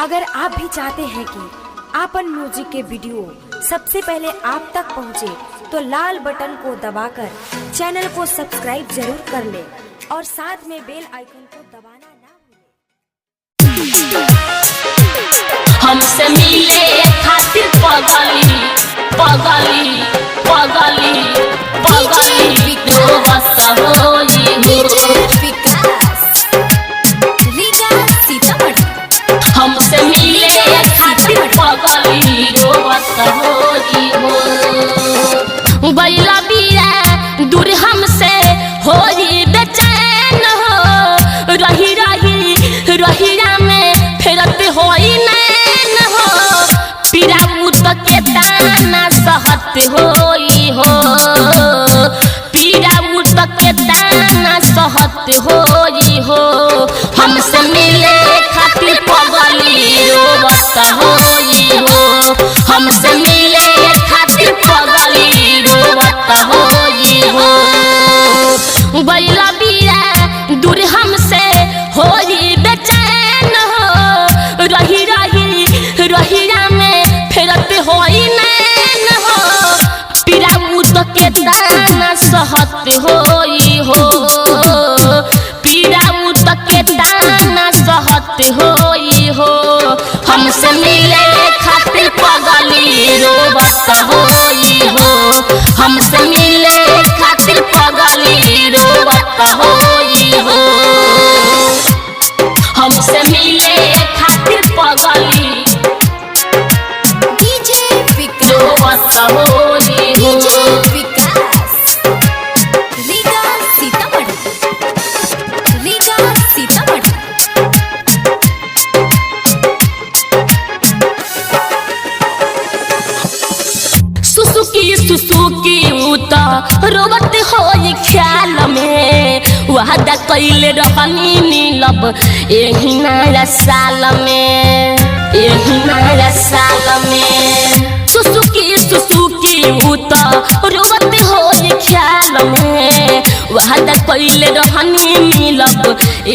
अगर आप भी चाहते हैं कि आपन म्यूजिक के वीडियो सबसे पहले आप तक पहुंचे, तो लाल बटन को दबाकर चैनल को सब्सक्राइब जरूर कर ले और साथ में बेल आइकन को दबाना ना भूलें। हमसे मिले खातिर पगली पगली पगली पगली रोवत होई हमसे मिले खातिर पगली रोवत होई हो बैला बिया दूर हमसे होई बेचैन हो रही रही रहिया में फेरत होई नैन हो पीरा मुत के ताना सहत होई हो पीरा मुत के ताना सहत होई हो हमसे मिले खातिर पगली रोवत होई हो हमसे मिले खातिर पगली रोवत होई हो बैला बिया दूर हमसे होई बेचैन हो रही रही रहिया में फेरत होई नैन हो पीरा मुत के ताना सहत होई हो पीरा मुत के ताना सहत होई हो हमसे मिले खातिर पगली रोवत होई हो हमसे मिले खातिर पगली रोवत होई हो हमसे मिले खातिर पगली रोवत होई हो सुसुकी उता रोवत होई ख्याल में वादा कइले रहनी नीलब एही नया साल में एही नया साल में सुसुकी उता रोवत होई ख्याल में वादा कइले रहनी नीलब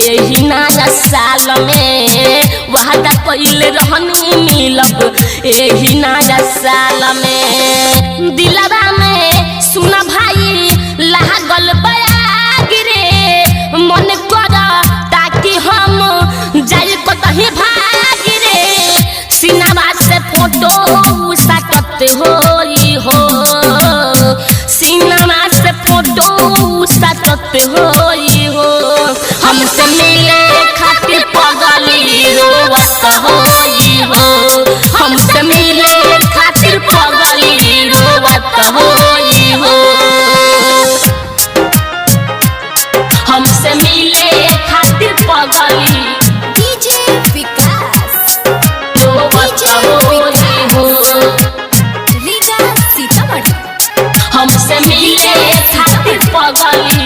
एही नया साल में वादा कइले रहनी नीलब एही नया साल में दिलवा में सुन भाई लागल बयाग रे मन कर ताकि हम जाई कतही भाग रे सिनेमा से फोटो साटत होई हो सिनेमा से फोटो साटत होई हो हमसे मिले खातिर पगली रोवत होई हो हमसे मिले खातिर पगली रोवत होई हो हमसे मिले खातिर पगली रोवत होई हो हमसे मिले खातिर पगली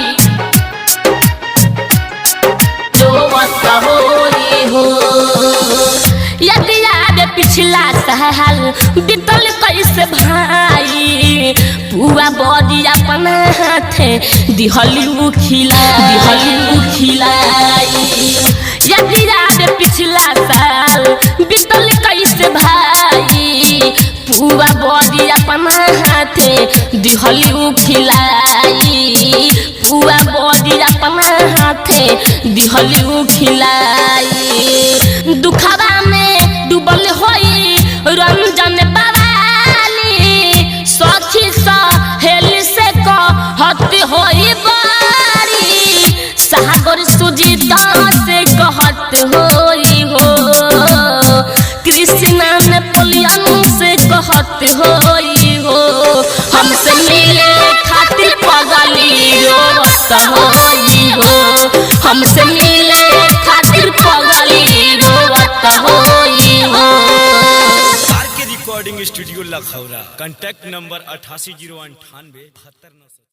रोवत होई हो यदि याद पिछला साल बीतल कैसे भाई पुआ बड़ी अपन हाथे दिहली खिलाई यदि याद पिछला साल बीतल कैसे भाई पुआ बड़ी अपन हाथे दिहली खिलाई पुआ बड़ी अपन हाथे दिहली खिलाई दुखवा में डूबल होई रंजन बवाली सखी सहेली से कहत होई बारी सागर सुजीता से कहत होई हो कृष्णा नेपोलियन से कहत होई हो हमसे मिले खातिर पगली रोवत होई हो हमसे मिले खातिर पगली रोवत होई हो recording studio Lakhaura, contact number 88098779।